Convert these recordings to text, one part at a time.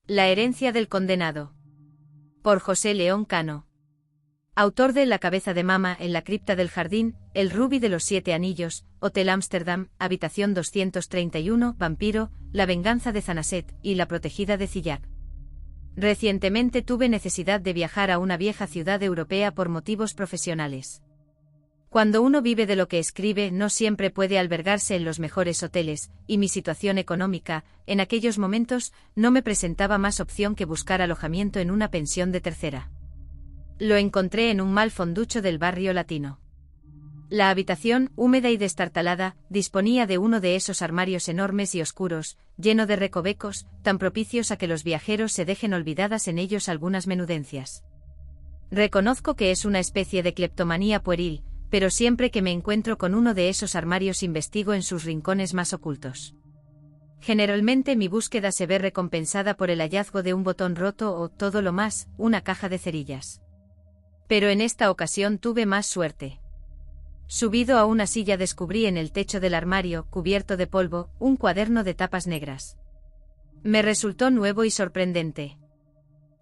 La herencia del condenado. Por José León Cano. Autor de La cabeza de Mama en la cripta del jardín, El rubí de los 7 anillos, Hotel Ámsterdam, Habitación 231, Vampiro, La venganza de Zanaset y La protegida de Zillac. Recientemente tuve necesidad de viajar a una vieja ciudad europea por motivos profesionales. Cuando uno vive de lo que escribe, no siempre puede albergarse en los mejores hoteles, y mi situación económica, en aquellos momentos, no me presentaba más opción que buscar alojamiento en una pensión de tercera. Lo encontré en un mal fonducho del barrio latino. La habitación, húmeda y destartalada, disponía de uno de esos armarios enormes y oscuros, lleno de recovecos, tan propicios a que los viajeros se dejen olvidadas en ellos algunas menudencias. Reconozco que es una especie de cleptomanía pueril, pero siempre que me encuentro con uno de esos armarios investigo en sus rincones más ocultos. Generalmente mi búsqueda se ve recompensada por el hallazgo de un botón roto o, todo lo más, una caja de cerillas. Pero en esta ocasión tuve más suerte. Subido a una silla descubrí en el techo del armario, cubierto de polvo, un cuaderno de tapas negras. Me resultó nuevo y sorprendente.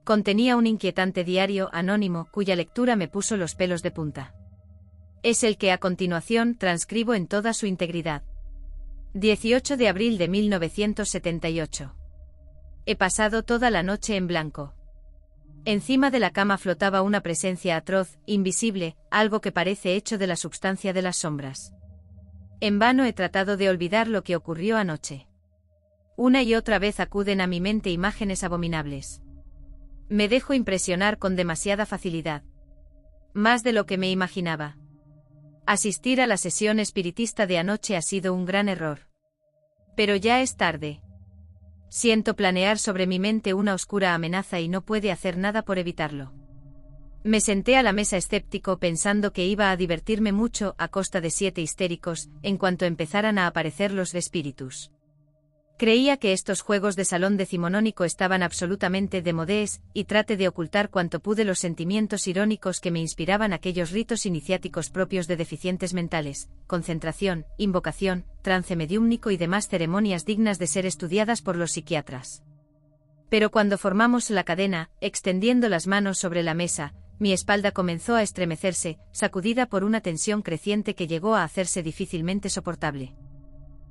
Contenía un inquietante diario anónimo cuya lectura me puso los pelos de punta. Es el que a continuación transcribo en toda su integridad. 18 de abril de 1978. He pasado toda la noche en blanco. Encima de la cama flotaba una presencia atroz, invisible, algo que parece hecho de la substancia de las sombras. En vano he tratado de olvidar lo que ocurrió anoche. Una y otra vez acuden a mi mente imágenes abominables. Me dejo impresionar con demasiada facilidad. Más de lo que me imaginaba. Asistir a la sesión espiritista de anoche ha sido un gran error. Pero ya es tarde. Siento planear sobre mi mente una oscura amenaza y no puede hacer nada por evitarlo. Me senté a la mesa escéptico pensando que iba a divertirme mucho a costa de 7 histéricos en cuanto empezaran a aparecer los espíritus. Creía que estos juegos de salón decimonónico estaban absolutamente de modés, y traté de ocultar cuanto pude los sentimientos irónicos que me inspiraban aquellos ritos iniciáticos propios de deficientes mentales, concentración, invocación, trance mediúmnico y demás ceremonias dignas de ser estudiadas por los psiquiatras. Pero cuando formamos la cadena, extendiendo las manos sobre la mesa, mi espalda comenzó a estremecerse, sacudida por una tensión creciente que llegó a hacerse difícilmente soportable.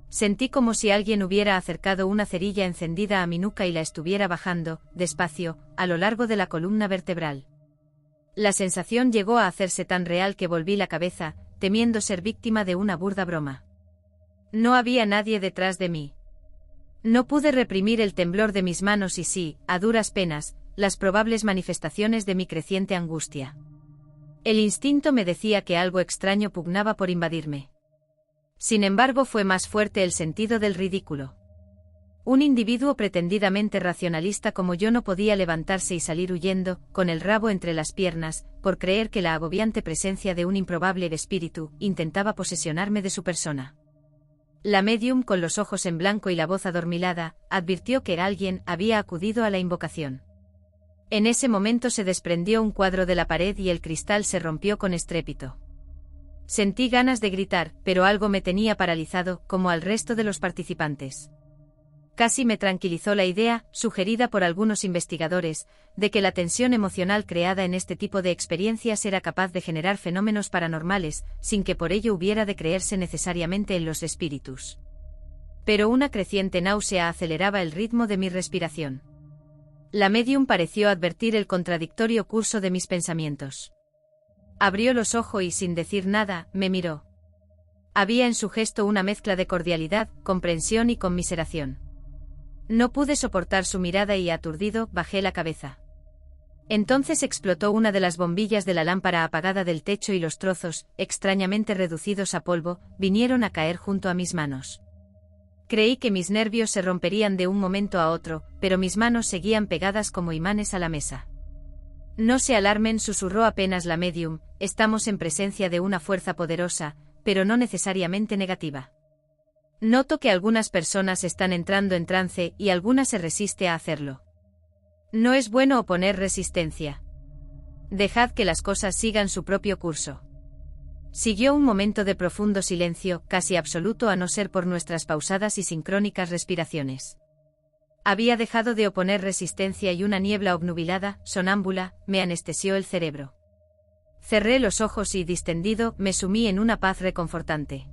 Sentí como si alguien hubiera acercado una cerilla encendida a mi nuca y la estuviera bajando, despacio, a lo largo de la columna vertebral. La sensación llegó a hacerse tan real que volví la cabeza, temiendo ser víctima de una burda broma. No había nadie detrás de mí. No pude reprimir el temblor de mis manos y sí, a duras penas, las probables manifestaciones de mi creciente angustia. El instinto me decía que algo extraño pugnaba por invadirme. Sin embargo, fue más fuerte el sentido del ridículo. Un individuo pretendidamente racionalista como yo no podía levantarse y salir huyendo, con el rabo entre las piernas, por creer que la agobiante presencia de un improbable espíritu intentaba posesionarme de su persona. La médium, con los ojos en blanco y la voz adormilada, advirtió que alguien había acudido a la invocación. En ese momento se desprendió un cuadro de la pared y el cristal se rompió con estrépito. Sentí ganas de gritar, pero algo me tenía paralizado, como al resto de los participantes. Casi me tranquilizó la idea, sugerida por algunos investigadores, de que la tensión emocional creada en este tipo de experiencias era capaz de generar fenómenos paranormales, sin que por ello hubiera de creerse necesariamente en los espíritus. Pero una creciente náusea aceleraba el ritmo de mi respiración. La médium pareció advertir el contradictorio curso de mis pensamientos. Abrió los ojos y sin decir nada, me miró. Había en su gesto una mezcla de cordialidad, comprensión y conmiseración. No pude soportar su mirada y, aturdido, bajé la cabeza. Entonces explotó una de las bombillas de la lámpara apagada del techo y los trozos, extrañamente reducidos a polvo, vinieron a caer junto a mis manos. Creí que mis nervios se romperían de un momento a otro, pero mis manos seguían pegadas como imanes a la mesa. No se alarmen, susurró apenas la médium, estamos en presencia de una fuerza poderosa, pero no necesariamente negativa. Noto que algunas personas están entrando en trance y alguna se resiste a hacerlo. No es bueno oponer resistencia. Dejad que las cosas sigan su propio curso. Siguió un momento de profundo silencio, casi absoluto a no ser por nuestras pausadas y sincrónicas respiraciones. Había dejado de oponer resistencia y una niebla obnubilada, sonámbula, me anestesió el cerebro. Cerré los ojos y, distendido, me sumí en una paz reconfortante.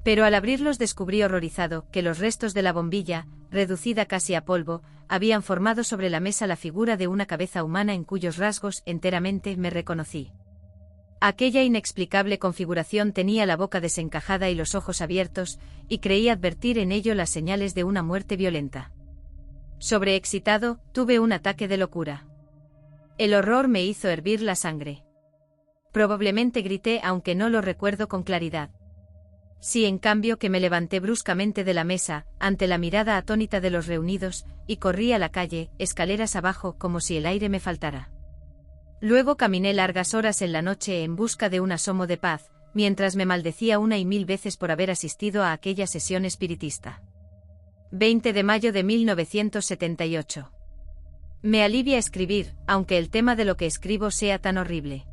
Pero al abrirlos descubrí horrorizado que los restos de la bombilla, reducida casi a polvo, habían formado sobre la mesa la figura de una cabeza humana en cuyos rasgos enteramente me reconocí. Aquella inexplicable configuración tenía la boca desencajada y los ojos abiertos, y creí advertir en ello las señales de una muerte violenta. Sobreexcitado, tuve un ataque de locura. El horror me hizo hervir la sangre. Probablemente grité, aunque no lo recuerdo con claridad. Sí, en cambio, que me levanté bruscamente de la mesa, ante la mirada atónita de los reunidos, y corrí a la calle, escaleras abajo, como si el aire me faltara. Luego caminé largas horas en la noche en busca de un asomo de paz, mientras me maldecía una y mil veces por haber asistido a aquella sesión espiritista. 20 de mayo de 1978. Me alivia escribir, aunque el tema de lo que escribo sea tan horrible.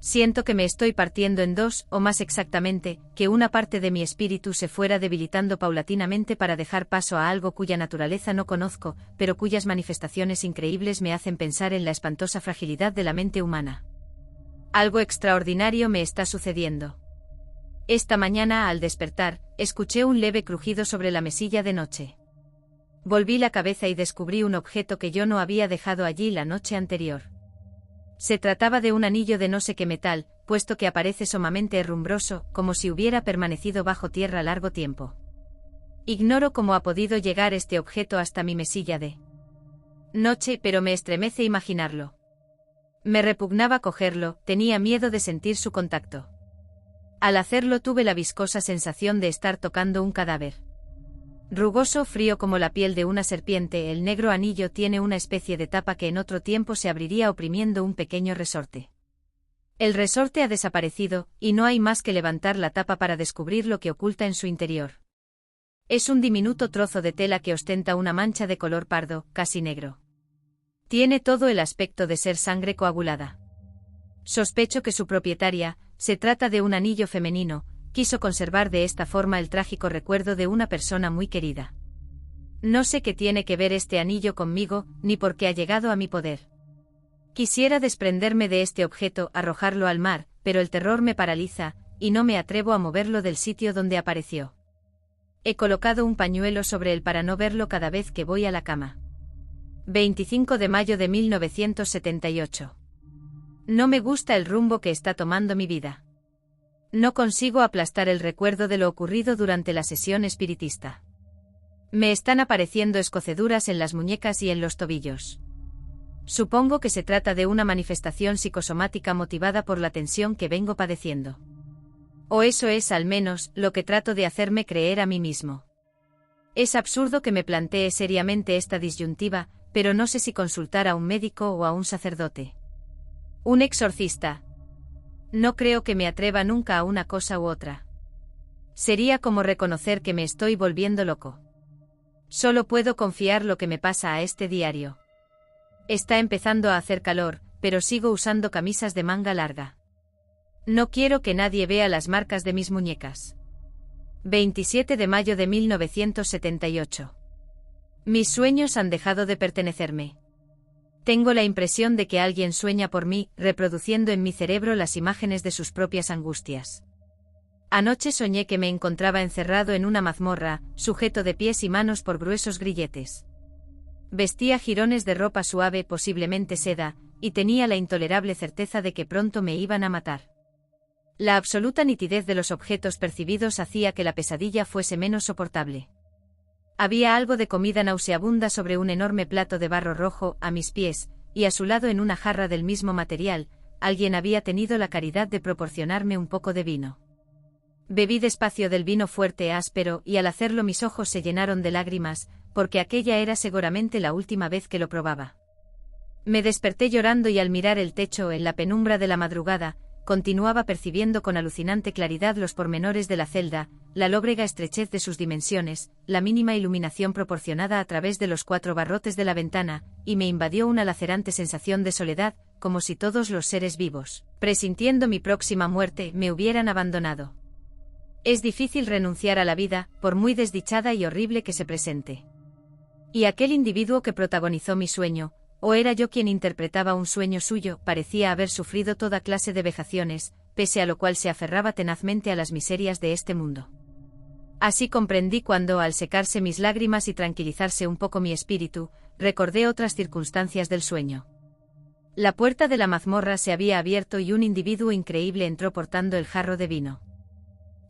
Siento que me estoy partiendo en dos, o más exactamente, que una parte de mi espíritu se fuera debilitando paulatinamente para dejar paso a algo cuya naturaleza no conozco, pero cuyas manifestaciones increíbles me hacen pensar en la espantosa fragilidad de la mente humana. Algo extraordinario me está sucediendo. Esta mañana, al despertar, escuché un leve crujido sobre la mesilla de noche. Volví la cabeza y descubrí un objeto que yo no había dejado allí la noche anterior. Se trataba de un anillo de no sé qué metal, puesto que aparece sumamente herrumbroso, como si hubiera permanecido bajo tierra largo tiempo. Ignoro cómo ha podido llegar este objeto hasta mi mesilla de noche, pero me estremece imaginarlo. Me repugnaba cogerlo, tenía miedo de sentir su contacto. Al hacerlo tuve la viscosa sensación de estar tocando un cadáver. Rugoso, frío como la piel de una serpiente, el negro anillo tiene una especie de tapa que en otro tiempo se abriría oprimiendo un pequeño resorte. El resorte ha desaparecido, y no hay más que levantar la tapa para descubrir lo que oculta en su interior. Es un diminuto trozo de tela que ostenta una mancha de color pardo, casi negro. Tiene todo el aspecto de ser sangre coagulada. Sospecho que su propietaria, se trata de un anillo femenino, quiso conservar de esta forma el trágico recuerdo de una persona muy querida. No sé qué tiene que ver este anillo conmigo, ni por qué ha llegado a mi poder. Quisiera desprenderme de este objeto, arrojarlo al mar, pero el terror me paraliza, y no me atrevo a moverlo del sitio donde apareció. He colocado un pañuelo sobre él para no verlo cada vez que voy a la cama. 25 de mayo de 1978. No me gusta el rumbo que está tomando mi vida. No consigo aplastar el recuerdo de lo ocurrido durante la sesión espiritista. Me están apareciendo escoceduras en las muñecas y en los tobillos. Supongo que se trata de una manifestación psicosomática motivada por la tensión que vengo padeciendo. O eso es al menos lo que trato de hacerme creer a mí mismo. Es absurdo que me plantee seriamente esta disyuntiva, pero no sé si consultar a un médico o a un sacerdote. Un exorcista. No creo que me atreva nunca a una cosa u otra. Sería como reconocer que me estoy volviendo loco. Solo puedo confiar lo que me pasa a este diario. Está empezando a hacer calor, pero sigo usando camisas de manga larga. No quiero que nadie vea las marcas de mis muñecas. 27 de mayo de 1978. Mis sueños han dejado de pertenecerme. Tengo la impresión de que alguien sueña por mí, reproduciendo en mi cerebro las imágenes de sus propias angustias. Anoche soñé que me encontraba encerrado en una mazmorra, sujeto de pies y manos por gruesos grilletes. Vestía jirones de ropa suave, posiblemente seda, y tenía la intolerable certeza de que pronto me iban a matar. La absoluta nitidez de los objetos percibidos hacía que la pesadilla fuese menos soportable. Había algo de comida nauseabunda sobre un enorme plato de barro rojo a mis pies, y a su lado en una jarra del mismo material, alguien había tenido la caridad de proporcionarme un poco de vino. Bebí despacio del vino fuerte áspero y al hacerlo mis ojos se llenaron de lágrimas, porque aquella era seguramente la última vez que lo probaba. Me desperté llorando y al mirar el techo en la penumbra de la madrugada, continuaba percibiendo con alucinante claridad los pormenores de la celda, la lóbrega estrechez de sus dimensiones, la mínima iluminación proporcionada a través de los 4 barrotes de la ventana, y me invadió una lacerante sensación de soledad, como si todos los seres vivos, presintiendo mi próxima muerte, me hubieran abandonado. Es difícil renunciar a la vida, por muy desdichada y horrible que se presente. Y aquel individuo que protagonizó mi sueño, o era yo quien interpretaba un sueño suyo, parecía haber sufrido toda clase de vejaciones, pese a lo cual se aferraba tenazmente a las miserias de este mundo. Así comprendí cuando, al secarse mis lágrimas y tranquilizarse un poco mi espíritu, recordé otras circunstancias del sueño. La puerta de la mazmorra se había abierto y un individuo increíble entró portando el jarro de vino.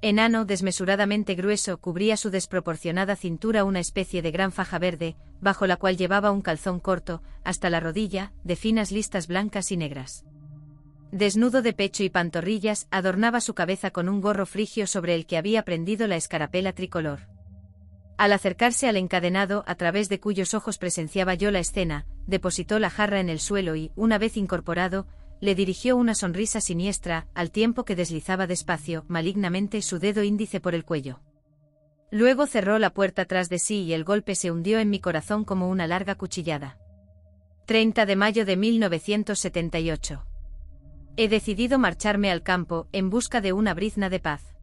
Enano, desmesuradamente grueso, cubría su desproporcionada cintura una especie de gran faja verde, bajo la cual llevaba un calzón corto, hasta la rodilla, de finas listas blancas y negras. Desnudo de pecho y pantorrillas, adornaba su cabeza con un gorro frigio sobre el que había prendido la escarapela tricolor. Al acercarse al encadenado, a través de cuyos ojos presenciaba yo la escena, depositó la jarra en el suelo y, una vez incorporado, le dirigió una sonrisa siniestra, al tiempo que deslizaba despacio, malignamente, su dedo índice por el cuello. Luego cerró la puerta tras de sí y el golpe se hundió en mi corazón como una larga cuchillada. 30 de mayo de 1978. He decidido marcharme al campo, en busca de una brizna de paz.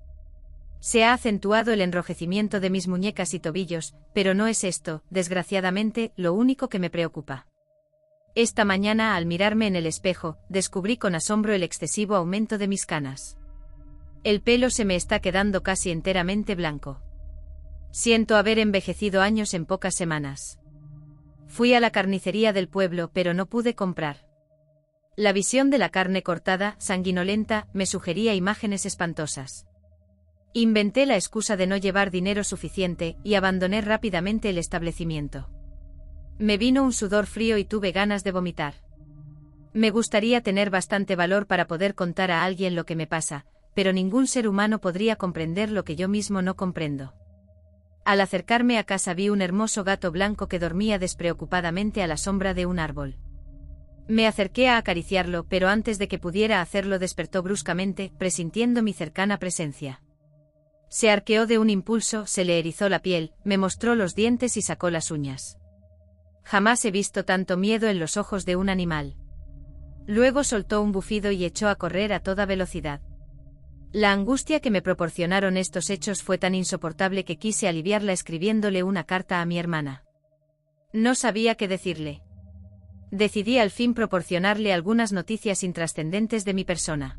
Se ha acentuado el enrojecimiento de mis muñecas y tobillos, pero no es esto, desgraciadamente, lo único que me preocupa. Esta mañana, al mirarme en el espejo, descubrí con asombro el excesivo aumento de mis canas. El pelo se me está quedando casi enteramente blanco. Siento haber envejecido años en pocas semanas. Fui a la carnicería del pueblo, pero no pude comprar. La visión de la carne cortada, sanguinolenta, me sugería imágenes espantosas. Inventé la excusa de no llevar dinero suficiente, y abandoné rápidamente el establecimiento. Me vino un sudor frío y tuve ganas de vomitar. Me gustaría tener bastante valor para poder contar a alguien lo que me pasa, pero ningún ser humano podría comprender lo que yo mismo no comprendo. Al acercarme a casa vi un hermoso gato blanco que dormía despreocupadamente a la sombra de un árbol. Me acerqué a acariciarlo, pero antes de que pudiera hacerlo despertó bruscamente, presintiendo mi cercana presencia. Se arqueó de un impulso, se le erizó la piel, me mostró los dientes y sacó las uñas. Jamás he visto tanto miedo en los ojos de un animal. Luego soltó un bufido y echó a correr a toda velocidad. La angustia que me proporcionaron estos hechos fue tan insoportable que quise aliviarla escribiéndole una carta a mi hermana. No sabía qué decirle. Decidí al fin proporcionarle algunas noticias intrascendentes de mi persona.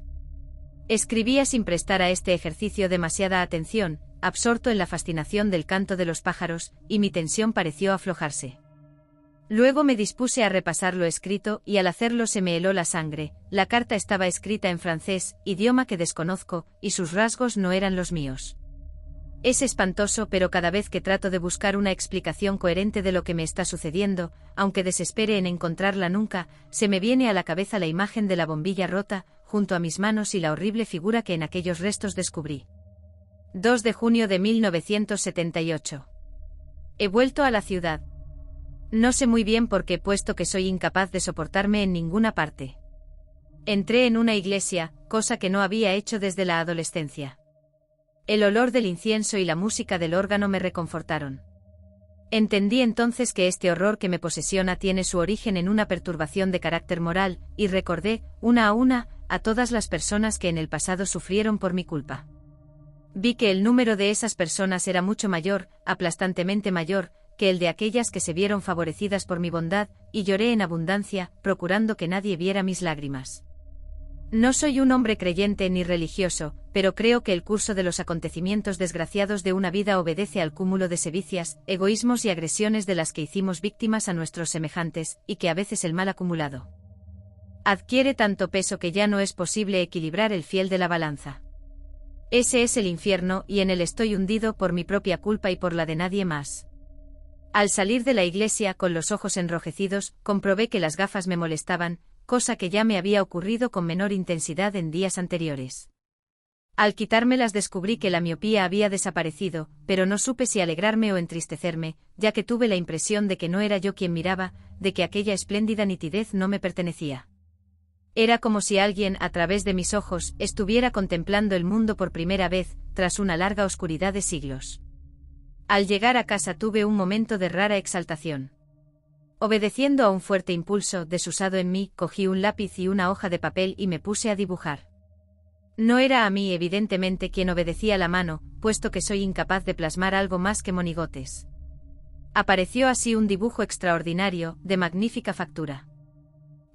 Escribía sin prestar a este ejercicio demasiada atención, absorto en la fascinación del canto de los pájaros, y mi tensión pareció aflojarse. Luego me dispuse a repasar lo escrito, y al hacerlo se me heló la sangre. La carta estaba escrita en francés, idioma que desconozco, y sus rasgos no eran los míos. Es espantoso, pero cada vez que trato de buscar una explicación coherente de lo que me está sucediendo, aunque desespere en encontrarla nunca, se me viene a la cabeza la imagen de la bombilla rota, junto a mis manos y la horrible figura que en aquellos restos descubrí. 2 de junio de 1978. He vuelto a la ciudad. No sé muy bien por qué, puesto que soy incapaz de soportarme en ninguna parte. Entré en una iglesia, cosa que no había hecho desde la adolescencia. El olor del incienso y la música del órgano me reconfortaron. Entendí entonces que este horror que me posesiona tiene su origen en una perturbación de carácter moral, y recordé, una a una, a todas las personas que en el pasado sufrieron por mi culpa. Vi que el número de esas personas era mucho mayor, aplastantemente mayor, que el de aquellas que se vieron favorecidas por mi bondad, y lloré en abundancia, procurando que nadie viera mis lágrimas. No soy un hombre creyente ni religioso, pero creo que el curso de los acontecimientos desgraciados de una vida obedece al cúmulo de sevicias, egoísmos y agresiones de las que hicimos víctimas a nuestros semejantes, y que a veces el mal acumulado adquiere tanto peso que ya no es posible equilibrar el fiel de la balanza. Ese es el infierno, y en él estoy hundido por mi propia culpa y por la de nadie más. Al salir de la iglesia con los ojos enrojecidos, comprobé que las gafas me molestaban, cosa que ya me había ocurrido con menor intensidad en días anteriores. Al quitármelas descubrí que la miopía había desaparecido, pero no supe si alegrarme o entristecerme, ya que tuve la impresión de que no era yo quien miraba, de que aquella espléndida nitidez no me pertenecía. Era como si alguien, a través de mis ojos, estuviera contemplando el mundo por primera vez, tras una larga oscuridad de siglos. Al llegar a casa tuve un momento de rara exaltación. Obedeciendo a un fuerte impulso desusado en mí, cogí un lápiz y una hoja de papel y me puse a dibujar. No era a mí evidentemente quien obedecía la mano, puesto que soy incapaz de plasmar algo más que monigotes. Apareció así un dibujo extraordinario, de magnífica factura.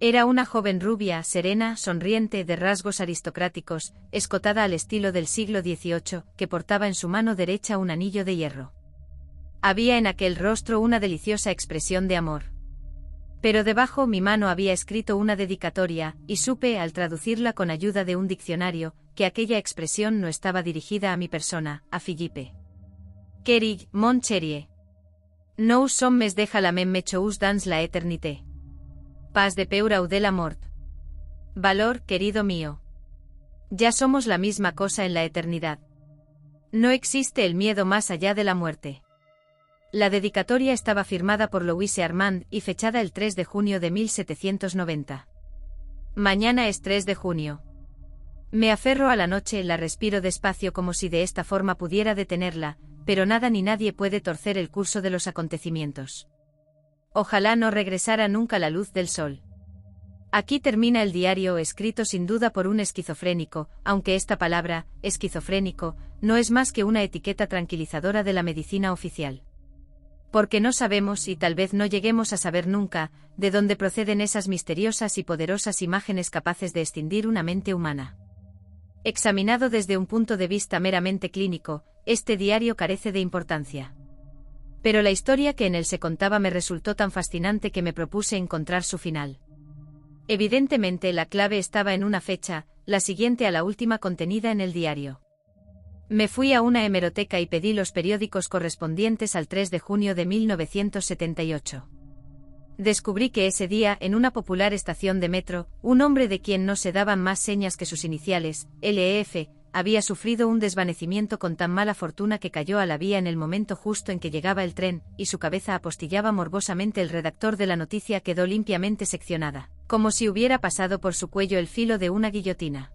Era una joven rubia, serena, sonriente, de rasgos aristocráticos, escotada al estilo del siglo XVIII, que portaba en su mano derecha un anillo de hierro. Había en aquel rostro una deliciosa expresión de amor. Pero debajo mi mano había escrito una dedicatoria, y supe, al traducirla con ayuda de un diccionario, que aquella expresión no estaba dirigida a mi persona, a Philippe. Querig, mon chérie. Nous sommes deja la même chose dans la éternité. Paz de peur de la mort. Valor, querido mío. Ya somos la misma cosa en la eternidad. No existe el miedo más allá de la muerte. La dedicatoria estaba firmada por Louise Armand y fechada el 3 de junio de 1790. Mañana es 3 de junio. Me aferro a la noche, la respiro despacio como si de esta forma pudiera detenerla, pero nada ni nadie puede torcer el curso de los acontecimientos. Ojalá no regresara nunca la luz del sol. Aquí termina el diario, escrito sin duda por un esquizofrénico, aunque esta palabra, esquizofrénico, no es más que una etiqueta tranquilizadora de la medicina oficial. Porque no sabemos, y tal vez no lleguemos a saber nunca, de dónde proceden esas misteriosas y poderosas imágenes capaces de escindir una mente humana. Examinado desde un punto de vista meramente clínico, este diario carece de importancia. Pero la historia que en él se contaba me resultó tan fascinante que me propuse encontrar su final. Evidentemente la clave estaba en una fecha, la siguiente a la última contenida en el diario. Me fui a una hemeroteca y pedí los periódicos correspondientes al 3 de junio de 1978. Descubrí que ese día, en una popular estación de metro, un hombre de quien no se daban más señas que sus iniciales, LEF, había sufrido un desvanecimiento con tan mala fortuna que cayó a la vía en el momento justo en que llegaba el tren, y su cabeza apostillaba morbosamente. El redactor de la noticia quedó limpiamente seccionada, como si hubiera pasado por su cuello el filo de una guillotina.